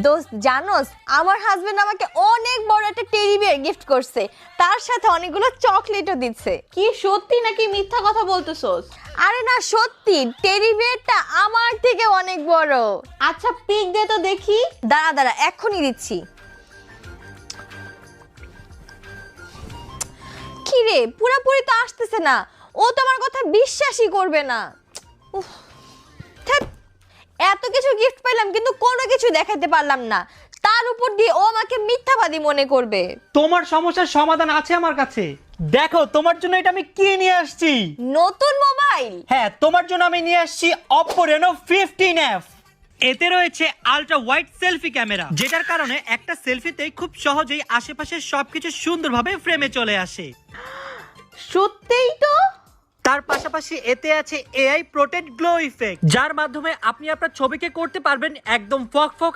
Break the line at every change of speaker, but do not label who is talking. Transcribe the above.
দোস্ত জানোস আমার হাজবেন্ড আমাকে অনেক বড় একটা টেডি বিয়ার গিফট করছে, তার সাথে অনেকগুলো চকলেটও দিচ্ছে।
কি সত্যি নাকি মিথ্যা কথা বলতেছস?
আরে না সত্যি, টেডি বিয়ারটা আমার থেকে অনেক বড়।
আচ্ছা পিক দে তো দেখি।
দাঁড়া দাঁড়া এক্ষুনি দিচ্ছি। কি রে পুরাপুরি তো আসতেছে না, ও তো আমার কথা বিশ্বাসই করবে না। উফ, ধ্যাৎ, এত কিছু গিফট পাইলাম কিন্তু কোনো কিছু দেখাতে পারলাম না, তার উপর দিয়ে ও আমাকে মিথ্যাবাদী মনে করবে।
তোমার সমস্যার সমাধান আছে আমার কাছে। দেখো তোমার জন্য এটা আমি কি নিয়ে আসছি।
নতুন মোবাইল?
হ্যাঁ, তোমার জন্য আমি নিয়ে আসছি Oppo Reno 15F। এতে রয়েছে আলট্রা ওয়াইড সেলফি ক্যামেরা, যেটার কারণে একটা সেলফিতেই খুব সহজেই আশেপাশের সবকিছু সুন্দরভাবে ফ্রেমে চলে আসে।
সত্যিই তো।
তার পাশাপাশি এতে আছে এআই প্রোটেক্ট গ্লো ইফেক্ট, যার মাধ্যমে আপনি আপনার ছবিকে করতে পারবেন একদম ফকফকা